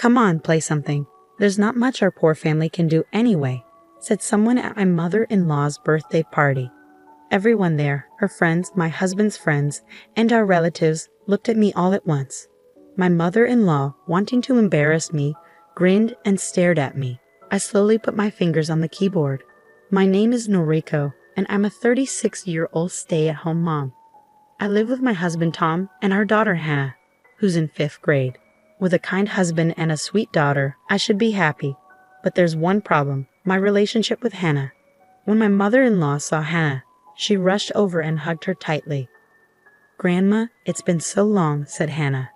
"Come on, play something. There's not much our poor family can do anyway," said someone at my mother-in-law's birthday party. Everyone there, her friends, my husband's friends, and our relatives, looked at me all at once. My mother-in-law, wanting to embarrass me, grinned and stared at me. I slowly put my fingers on the keyboard. "My name is Noriko, and I'm a 36-year-old stay-at-home mom. I live with my husband Tom and our daughter Hannah, who's in 5th grade. With a kind husband and a sweet daughter, I should be happy. But there's one problem, my relationship with Hannah. When my mother-in-law saw Hannah, she rushed over and hugged her tightly. "Grandma, it's been so long," said Hannah.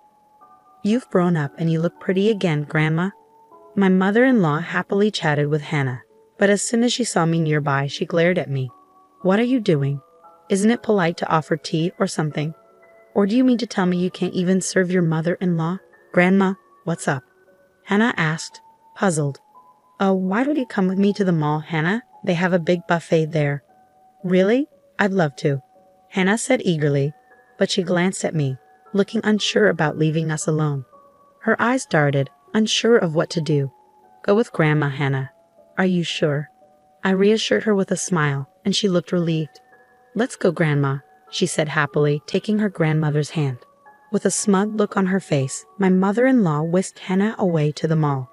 "You've grown up and you look pretty again, Grandma." My mother-in-law happily chatted with Hannah, but as soon as she saw me nearby, she glared at me. "What are you doing? Isn't it polite to offer tea or something? Or do you mean to tell me you can't even serve your mother-in-law? Grandma, what's up?" Hannah asked, puzzled. "Oh, why don't you come with me to the mall, Hannah? They have a big buffet there." "Really? I'd love to," Hannah said eagerly, but she glanced at me, looking unsure about leaving us alone. Her eyes darted, unsure of what to do. "Go with Grandma, Hannah." "Are you sure?" I reassured her with a smile, and she looked relieved. "Let's go, Grandma," she said happily, taking her grandmother's hand. With a smug look on her face, my mother-in-law whisked Hannah away to the mall.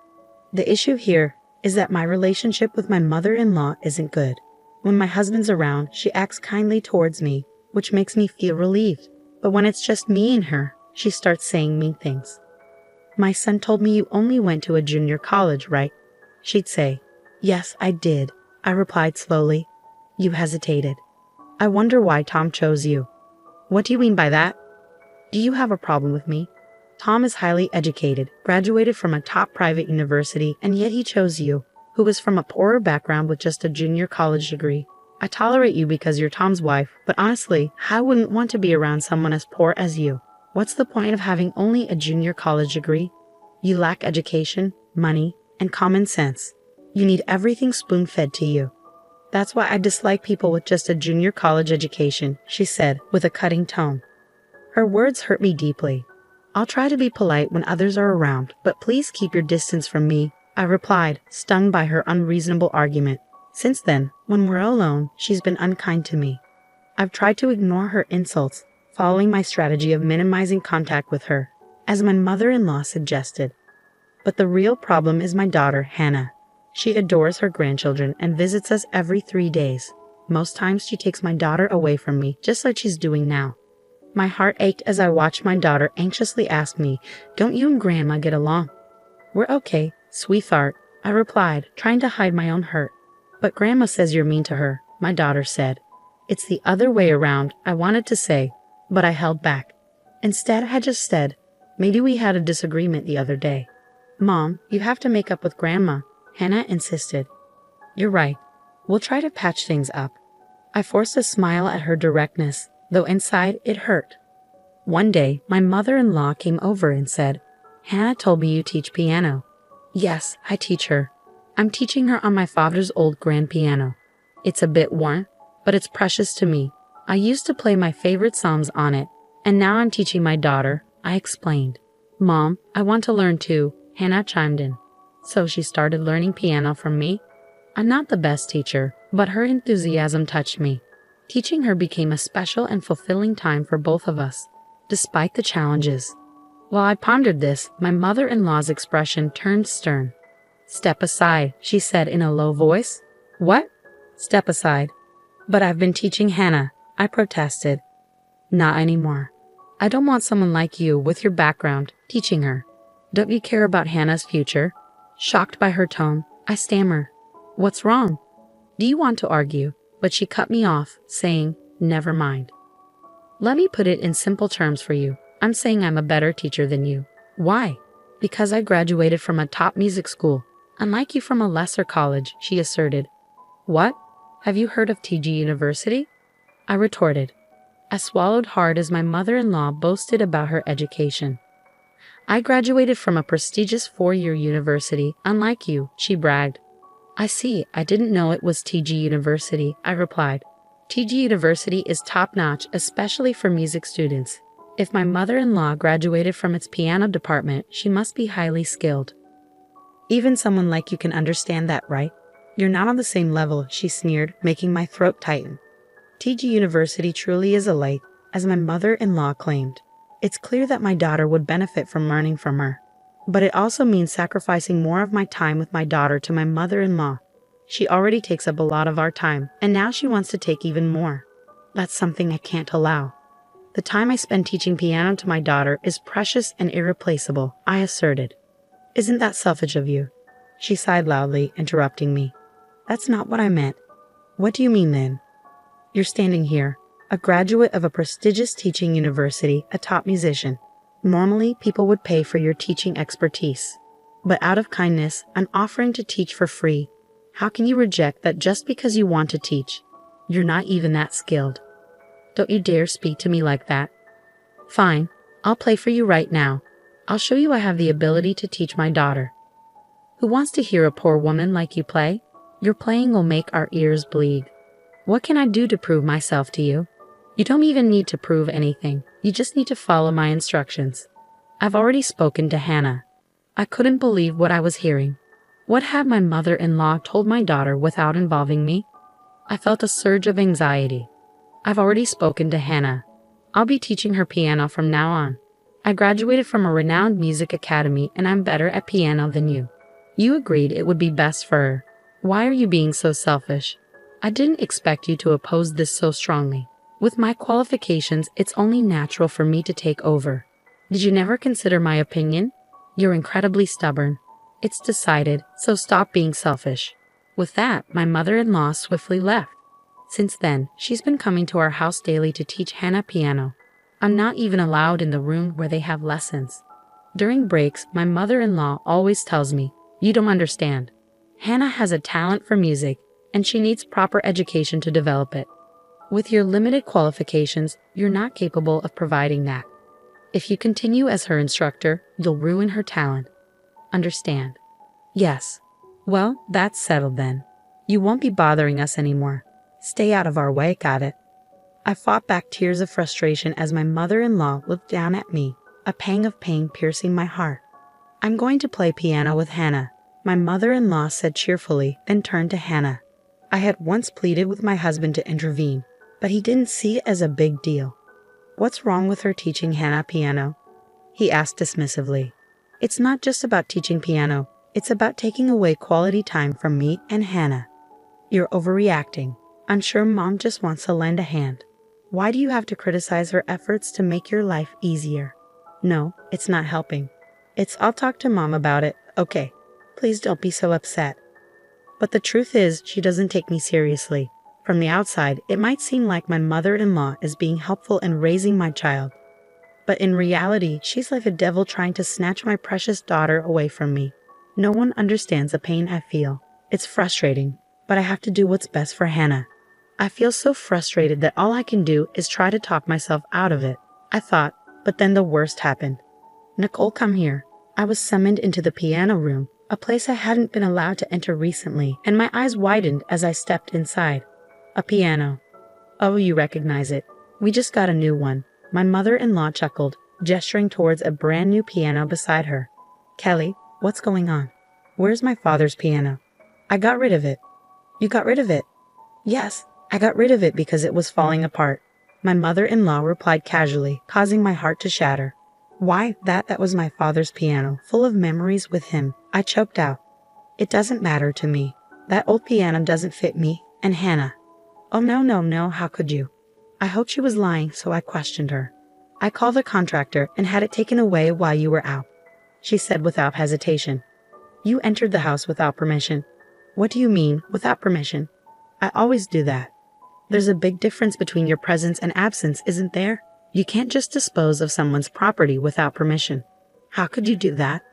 The issue here is that my relationship with my mother-in-law isn't good. When my husband's around, she acts kindly towards me, which makes me feel relieved. But when it's just me and her, she starts saying mean things. "My son told me you only went to a junior college, right?" she'd say. "Yes, I did," I replied slowly. You hesitated. "I wonder why Tom chose you." "What do you mean by that? Do you have a problem with me? Tom is highly educated, graduated from a top private university, and yet he chose you, who is from a poorer background with just a junior college degree. I tolerate you because you're Tom's wife, but honestly, I wouldn't want to be around someone as poor as you. What's the point of having only a junior college degree? You lack education, money, and common sense. You need everything spoon-fed to you. That's why I dislike people with just a junior college education," she said with a cutting tone. Her words hurt me deeply. "I'll try to be polite when others are around, but please keep your distance from me," I replied, stung by her unreasonable argument. Since then, when we're alone, she's been unkind to me. I've tried to ignore her insults, following my strategy of minimizing contact with her, as my mother-in-law suggested. But the real problem is my daughter, Hannah. She adores her grandchildren and visits us every 3 days. Most times she takes my daughter away from me, just like she's doing now. My heart ached as I watched my daughter anxiously ask me, "Don't you and Grandma get along?" "We're okay, sweetheart," I replied, trying to hide my own hurt. "But Grandma says you're mean to her," my daughter said. "It's the other way around," I wanted to say, but I held back. Instead, I just said, "Maybe we had a disagreement the other day." "Mom, you have to make up with Grandma," Hannah insisted. "You're right. We'll try to patch things up." I forced a smile at her directness, though inside it hurt. One day, my mother-in-law came over and said, "Hannah told me you teach piano." "Yes, I teach her. I'm teaching her on my father's old grand piano. It's a bit worn, but it's precious to me. I used to play my favorite songs on it, and now I'm teaching my daughter," I explained. "Mom, I want to learn too," Hannah chimed in. So she started learning piano from me? I'm not the best teacher, but her enthusiasm touched me. Teaching her became a special and fulfilling time for both of us, despite the challenges. While I pondered this, my mother-in-law's expression turned stern. "Step aside," she said in a low voice. "What?" "Step aside." "But I've been teaching Hannah," I protested. "Not anymore. I don't want someone like you with your background teaching her. Don't you care about Hannah's future?" Shocked by her tone, I stammered, "What's wrong? Do you want to argue?" But she cut me off, saying, "Never mind. Let me put it in simple terms for you. I'm saying I'm a better teacher than you." "Why?" "Because I graduated from a top music school, unlike you from a lesser college," she asserted. "What? Have you heard of TG University?" I retorted. I swallowed hard as my mother-in-law boasted about her education. "I graduated from a prestigious 4-year university, unlike you," she bragged. "I see. I didn't know it was TG University," I replied. "TG University is top-notch, especially for music students. If my mother-in-law graduated from its piano department, she must be highly skilled." Even someone like you can understand that, right? You're not on the same level, she sneered, making my throat tighten. TG University truly is a light, as my mother-in-law claimed. It's clear that my daughter would benefit from learning from her. But it also means sacrificing more of my time with my daughter to my mother-in-law. She already takes up a lot of our time, and now she wants to take even more. That's something I can't allow. The time I spend teaching piano to my daughter is precious and irreplaceable, I asserted. Isn't that selfish of you? She sighed loudly, interrupting me. That's not what I meant. What do you mean then? You're standing here, a graduate of a prestigious teaching university, a top musician. Normally, people would pay for your teaching expertise. But out of kindness, I'm offering to teach for free. How can you reject that just because you want to teach? You're not even that skilled. Don't you dare speak to me like that. Fine, I'll play for you right now. I'll show you I have the ability to teach my daughter. Who wants to hear a poor woman like you play? Your playing will make our ears bleed. What can I do to prove myself to you? You don't even need to prove anything. You just need to follow my instructions. I've already spoken to Hannah. I couldn't believe what I was hearing. What had my mother-in-law told my daughter without involving me? I felt a surge of anxiety. I've already spoken to Hannah. I'll be teaching her piano from now on. I graduated from a renowned music academy and I'm better at piano than you. You agreed it would be best for her. Why are you being so selfish? I didn't expect you to oppose this so strongly. With my qualifications, it's only natural for me to take over. Did you never consider my opinion? You're incredibly stubborn. It's decided, so stop being selfish. With that, my mother-in-law swiftly left. Since then, she's been coming to our house daily to teach Hannah piano. I'm not even allowed in the room where they have lessons. During breaks, my mother-in-law always tells me, "You don't understand. Hannah has a talent for music, and she needs proper education to develop it. With your limited qualifications, you're not capable of providing that. If you continue as her instructor, you'll ruin her talent. Understand?" Yes. Well, that's settled then. You won't be bothering us anymore. Stay out of our way, got it? I fought back tears of frustration as my mother-in-law looked down at me, a pang of pain piercing my heart. I'm going to play piano with Hannah, my mother-in-law said cheerfully, then turned to Hannah. I had once pleaded with my husband to intervene, but he didn't see it as a big deal. What's wrong with her teaching Hannah piano? He asked dismissively. It's not just about teaching piano, it's about taking away quality time from me and Hannah. You're overreacting. I'm sure Mom just wants to lend a hand. Why do you have to criticize her efforts to make your life easier? No, it's not helping. I'll talk to Mom about it, okay? Please don't be so upset. But the truth is, she doesn't take me seriously. From the outside, it might seem like my mother-in-law is being helpful in raising my child. But in reality, she's like a devil trying to snatch my precious daughter away from me. No one understands the pain I feel. It's frustrating, but I have to do what's best for Hannah. I feel so frustrated that all I can do is try to talk myself out of it, I thought, but then the worst happened. Nicole, come here. I was summoned into the piano room, a place I hadn't been allowed to enter recently, and my eyes widened as I stepped inside. A piano. Oh, you recognize it. We just got a new one. My mother-in-law chuckled, gesturing towards a brand new piano beside her. Kelly, what's going on? Where's my father's piano? I got rid of it. You got rid of it? Yes, I got rid of it because it was falling apart. My mother-in-law replied casually, causing my heart to shatter. Why, that was my father's piano, full of memories with him. I choked out. It doesn't matter to me. That old piano doesn't fit me and Hannah. Oh no, how could you? I hoped she was lying, so I questioned her. I called the contractor and had it taken away while you were out, she said without hesitation. You entered the house without permission. What do you mean, without permission? I always do that. There's a big difference between your presence and absence, isn't there? You can't just dispose of someone's property without permission. How could you do that?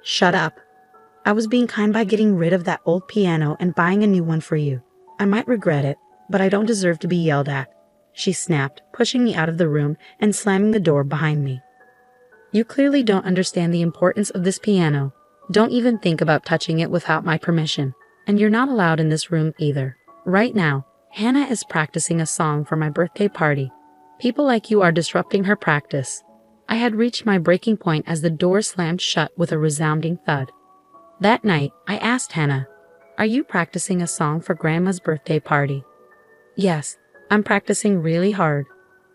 Shut up. I was being kind by getting rid of that old piano and buying a new one for you. I might regret it, but I don't deserve to be yelled at, she snapped, pushing me out of the room and slamming the door behind me. You clearly don't understand the importance of this piano. Don't even think about touching it without my permission. And you're not allowed in this room either. Right now, Hannah is practicing a song for my birthday party. People like you are disrupting her practice. I had reached my breaking point as the door slammed shut with a resounding thud. That night, I asked Hannah, "Are you practicing a song for Grandma's birthday party?" "Yes, I'm practicing really hard."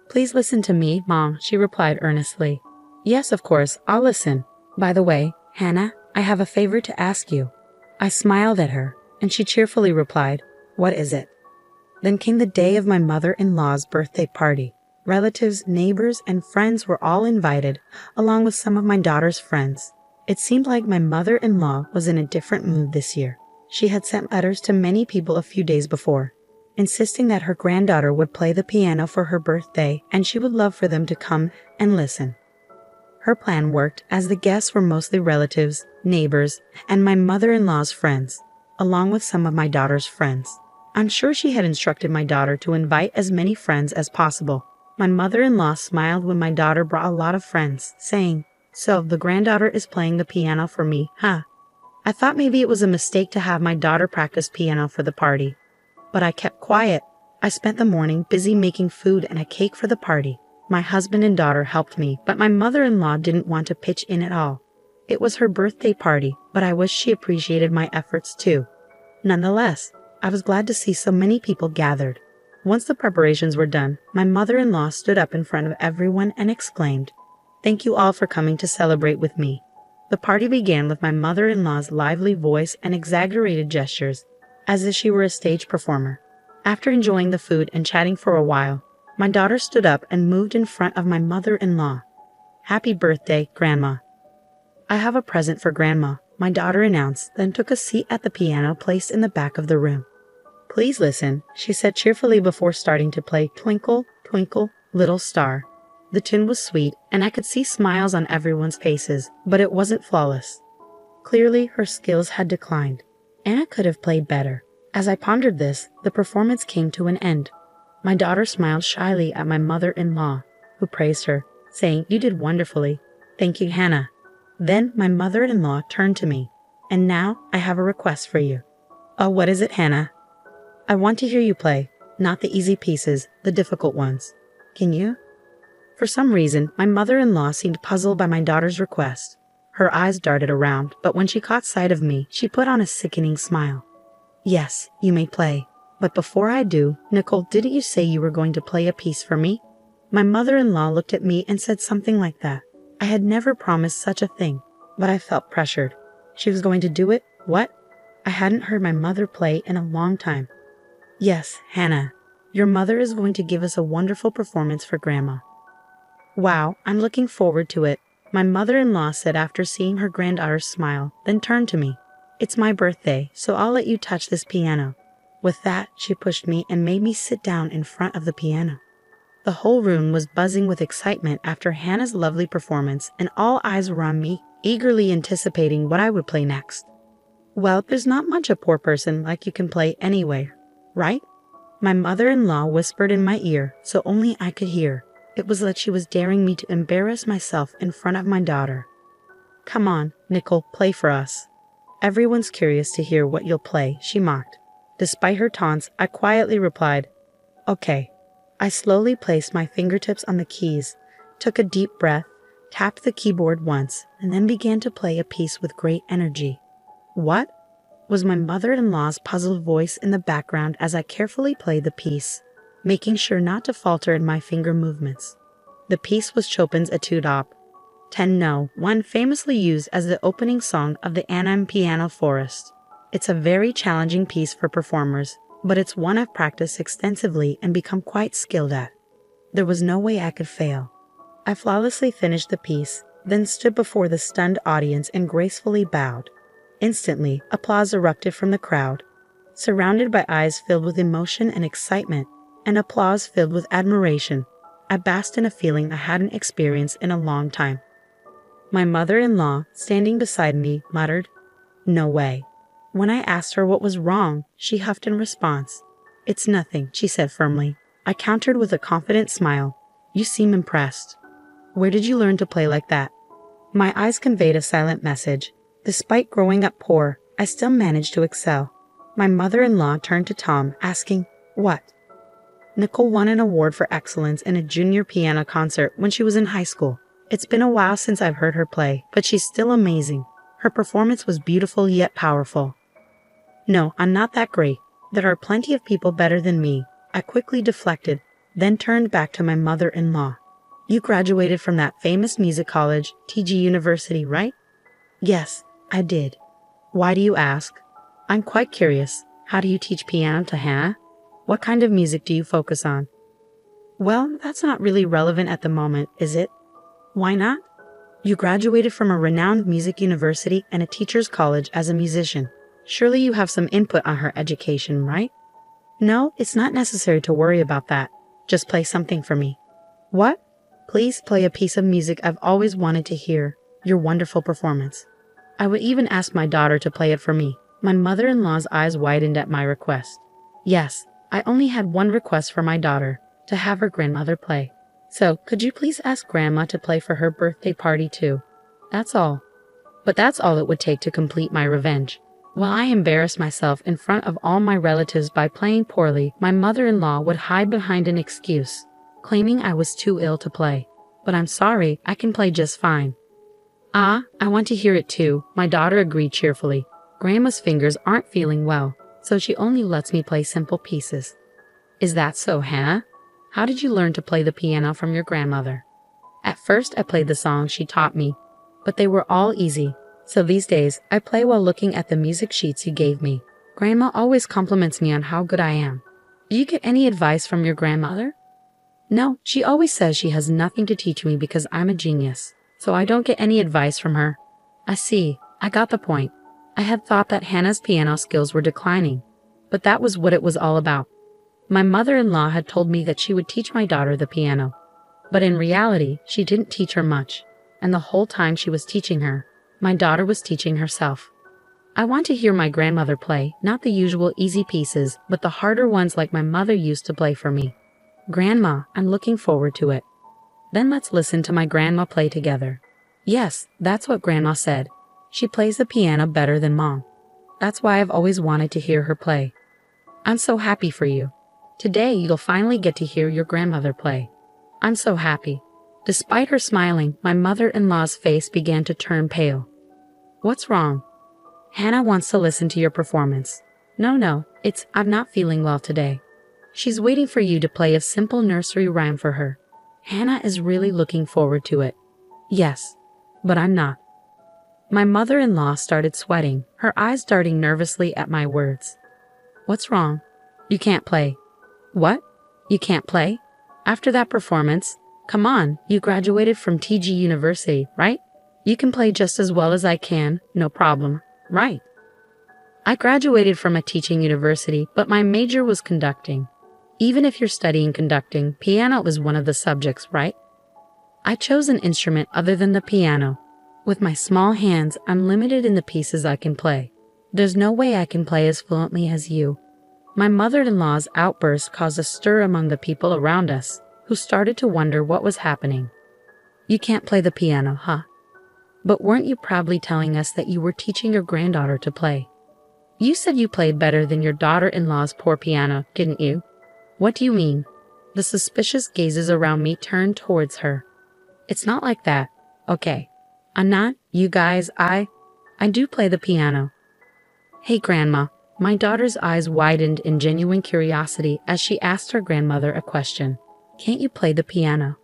"Please listen to me, Mom," she replied earnestly. "Yes, of course, I'll listen. By the way, Hannah, I have a favor to ask you." I smiled at her, and she cheerfully replied, "What is it?" Then came the day of my mother-in-law's birthday party. Relatives, neighbors, and friends were all invited, along with some of my daughter's friends. It seemed like my mother-in-law was in a different mood this year. She had sent letters to many people a few days before, insisting that her granddaughter would play the piano for her birthday and she would love for them to come and listen. Her plan worked, as the guests were mostly relatives, neighbors, and my mother-in-law's friends, along with some of my daughter's friends. I'm sure she had instructed my daughter to invite as many friends as possible. My mother-in-law smiled when my daughter brought a lot of friends, saying, "So, the granddaughter is playing the piano for me, huh?" I thought maybe it was a mistake to have my daughter practice piano for the party, but I kept quiet. I spent the morning busy making food and a cake for the party. My husband and daughter helped me, but my mother-in-law didn't want to pitch in at all. It was her birthday party, but I wish she appreciated my efforts too. Nonetheless, I was glad to see so many people gathered. Once the preparations were done, my mother-in-law stood up in front of everyone and exclaimed, "Thank you all for coming to celebrate with me." The party began with my mother-in-law's lively voice and exaggerated gestures, as if she were a stage performer. After enjoying the food and chatting for a while, my daughter stood up and moved in front of my mother-in-law. "Happy birthday, Grandma." "I have a present for Grandma," my daughter announced, then took a seat at the piano placed in the back of the room. "Please listen," she said cheerfully before starting to play Twinkle, Twinkle, Little Star. The tune was sweet, and I could see smiles on everyone's faces, but it wasn't flawless. Clearly, her skills had declined. Anna could have played better. As I pondered this, the performance came to an end. My daughter smiled shyly at my mother-in-law, who praised her, saying, "You did wonderfully. Thank you, Hannah." Then my mother-in-law turned to me, "And now I have a request for you." "Oh, what is it, Hannah?" "I want to hear you play, not the easy pieces, the difficult ones. Can you?" For some reason, my mother-in-law seemed puzzled by my daughter's request. Her eyes darted around, but when she caught sight of me, she put on a sickening smile. "Yes, you may play. But before I do, Nicole, didn't you say you were going to play a piece for me?" My mother-in-law looked at me and said something like that. I had never promised such a thing, but I felt pressured. She was going to do it? What? I hadn't heard my mother play in a long time. "Yes, Hannah, your mother is going to give us a wonderful performance for Grandma." "Wow, I'm looking forward to it," my mother-in-law said after seeing her granddaughter's smile, then turned to me. "It's my birthday, so I'll let you touch this piano." With that, she pushed me and made me sit down in front of the piano. The whole room was buzzing with excitement after Hannah's lovely performance, and all eyes were on me, eagerly anticipating what I would play next. "Well, there's not much a poor person like you can play anyway, right?" My mother-in-law whispered in my ear, so only I could hear. It was like she was daring me to embarrass myself in front of my daughter. "Come on, Nicole, play for us. Everyone's curious to hear what you'll play," she mocked. Despite her taunts, I quietly replied, "Okay." I slowly placed my fingertips on the keys, took a deep breath, tapped the keyboard once, and then began to play a piece with great energy. "What?" was my mother-in-law's puzzled voice in the background as I carefully played the piece, making sure not to falter in my finger movements. The piece was Chopin's Etude Op. 10 No, one famously used as the opening song of the Anna Piano Forest. It's a very challenging piece for performers, but it's one I've practiced extensively and become quite skilled at. There was no way I could fail. I flawlessly finished the piece, then stood before the stunned audience and gracefully bowed. Instantly, applause erupted from the crowd. Surrounded by eyes filled with emotion and excitement, and applause filled with admiration, I basked in a feeling I hadn't experienced in a long time. My mother-in-law, standing beside me, muttered, "No way." When I asked her what was wrong, she huffed in response. "It's nothing," she said firmly. I countered with a confident smile. "You seem impressed. Where did you learn to play like that?" My eyes conveyed a silent message. Despite growing up poor, I still managed to excel. My mother-in-law turned to Tom, asking, "What?" "Nicole won an award for excellence in a junior piano concert when she was in high school. It's been a while since I've heard her play, but she's still amazing. Her performance was beautiful yet powerful. No, I'm not that great. There are plenty of people better than me. I quickly deflected, then turned back to my mother-in-law. You graduated from that famous music college, TG University, right? Yes, I did. Why do you ask? I'm quite curious. How do you teach piano to Hannah? What kind of music do you focus on? Well, that's not really relevant at the moment, is it? Why not? You graduated from a renowned music university and a teacher's college as a musician. Surely you have some input on her education, right? No, it's not necessary to worry about that. Just play something for me. What? Please play a piece of music I've always wanted to hear. Your wonderful performance. I would even ask my daughter to play it for me. My mother-in-law's eyes widened at my request. Yes, I only had one request for my daughter, to have her grandmother play. So, could you please ask Grandma to play for her birthday party too? That's all. But that's all it would take to complete my revenge. While I embarrassed myself in front of all my relatives by playing poorly, my mother-in-law would hide behind an excuse, claiming I was too ill to play. But I'm sorry, I can play just fine. Ah, I want to hear it too, my daughter agreed cheerfully. Grandma's fingers aren't feeling well, so she only lets me play simple pieces. Is that so, Hannah? How did you learn to play the piano from your grandmother? At first I played the songs she taught me, but they were all easy. So these days, I play while looking at the music sheets you gave me. Grandma always compliments me on how good I am. Do you get any advice from your grandmother? No, she always says she has nothing to teach me because I'm a genius, so I don't get any advice from her. I see, I got the point. I had thought that Hannah's piano skills were declining, but that was what it was all about. My mother-in-law had told me that she would teach my daughter the piano, but in reality, she didn't teach her much, and the whole time she was teaching her, my daughter was teaching herself. I want to hear my grandmother play, not the usual easy pieces, but the harder ones like my mother used to play for me. Grandma, I'm looking forward to it. Then let's listen to my grandma play together. Yes, that's what Grandma said. She plays the piano better than Mom. That's why I've always wanted to hear her play. I'm so happy for you. Today you'll finally get to hear your grandmother play. I'm so happy. Despite her smiling, my mother-in-law's face began to turn pale. What's wrong? Hannah wants to listen to your performance. No, I'm not feeling well today. She's waiting for you to play a simple nursery rhyme for her. Hannah is really looking forward to it. Yes, but I'm not. My mother-in-law started sweating, her eyes darting nervously at my words. What's wrong? You can't play. What? You can't play? After that performance? Come on, you graduated from TG University, right? You can play just as well as I can, no problem, right? I graduated from a teaching university, but my major was conducting. Even if you're studying conducting, piano is one of the subjects, right? I chose an instrument other than the piano. With my small hands, I'm limited in the pieces I can play. There's no way I can play as fluently as you. My mother-in-law's outburst caused a stir among the people around us, who started to wonder what was happening. You can't play the piano, huh? But weren't you proudly telling us that you were teaching your granddaughter to play? You said you played better than your daughter-in-law's poor piano, didn't you? What do you mean? The suspicious gazes around me turned towards her. It's not like that. Okay. I'm not, you guys, I do play the piano. Hey, Grandma. My daughter's eyes widened in genuine curiosity as she asked her grandmother a question. Can't you play the piano?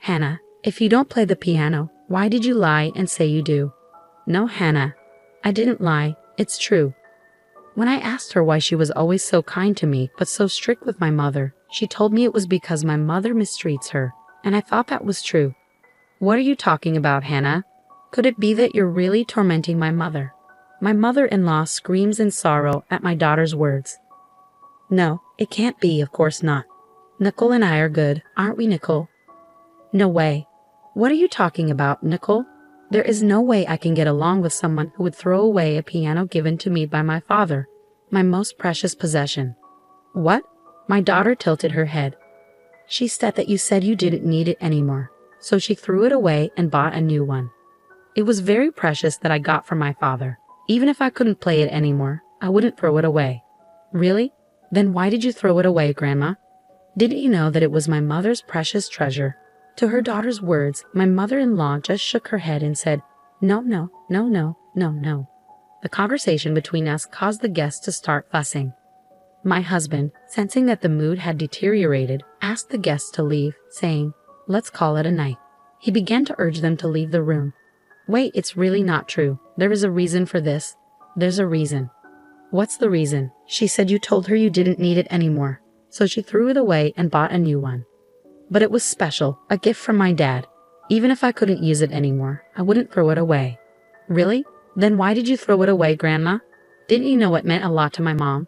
Hannah, if you don't play the piano, why did you lie and say you do? No, Hannah. I didn't lie. It's true. When I asked her why she was always so kind to me but so strict with my mother, she told me it was because my mother mistreats her, and I thought that was true. What are you talking about, Hannah? Could it be that you're really tormenting my mother? My mother-in-law screams in sorrow at my daughter's words. No, it can't be, of course not. Nicole and I are good, aren't we, Nicole? No way. What are you talking about, Nicole? There is no way I can get along with someone who would throw away a piano given to me by my father, my most precious possession. What? My daughter tilted her head. She said that you said you didn't need it anymore, so she threw it away and bought a new one. It was very precious that I got from my father. Even if I couldn't play it anymore, I wouldn't throw it away. Really? Then why did you throw it away, Grandma? Didn't you know that it was my mother's precious treasure? To her daughter's words, my mother-in-law just shook her head and said, No, No, no. The conversation between us caused the guests to start fussing. My husband, sensing that the mood had deteriorated, asked the guests to leave, saying, "Let's call it a night." He began to urge them to leave the room. "Wait, it's really not true. There is a reason for this. There's a reason." "What's the reason?" She said you told her you didn't need it anymore, so she threw it away and bought a new one. "But it was special, a gift from my dad. Even if I couldn't use it anymore, I wouldn't throw it away." "Really? Then why did you throw it away, Grandma? Didn't you know it meant a lot to my mom?"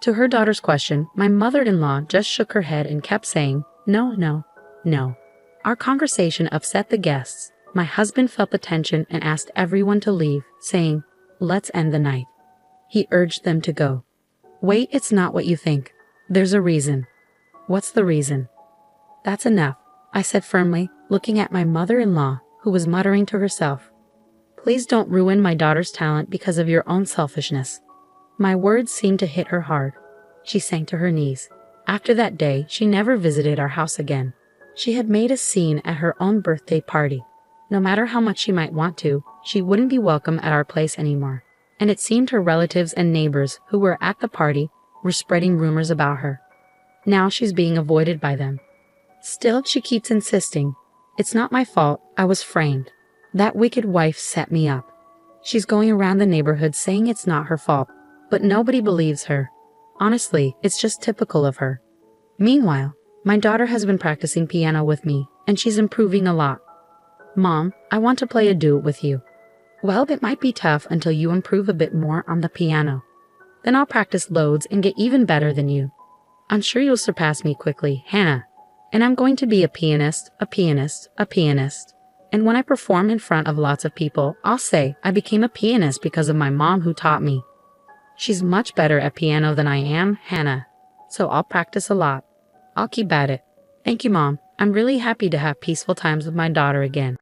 To her daughter's question, my mother-in-law just shook her head and kept saying, "No, no, no." Our conversation upset the guests. My husband felt the tension and asked everyone to leave, saying, "Let's end the night." He urged them to go. "Wait, it's not what you think. There's a reason." "What's the reason?" "That's enough," I said firmly, looking at my mother-in-law, who was muttering to herself. "Please don't ruin my daughter's talent because of your own selfishness." My words seemed to hit her hard. She sank to her knees. After that day, she never visited our house again. She had made a scene at her own birthday party. No matter how much she might want to, she wouldn't be welcome at our place anymore. And it seemed her relatives and neighbors who were at the party were spreading rumors about her. Now she's being avoided by them. Still, she keeps insisting, "It's not my fault. I was framed. That wicked wife set me up." She's going around the neighborhood saying it's not her fault, but nobody believes her. Honestly, it's just typical of her. Meanwhile, my daughter has been practicing piano with me, and she's improving a lot. "Mom, I want to play a duet with you." "Well, it might be tough until you improve a bit more on the piano. Then I'll practice loads and get even better than you. I'm sure you'll surpass me quickly, Hannah. And I'm going to be a pianist, a pianist, a pianist. And when I perform in front of lots of people, I'll say I became a pianist because of my mom who taught me. She's much better at piano than I am, Hannah. So I'll practice a lot. I'll keep at it. Thank you, Mom. I'm really happy to have peaceful times with my daughter again."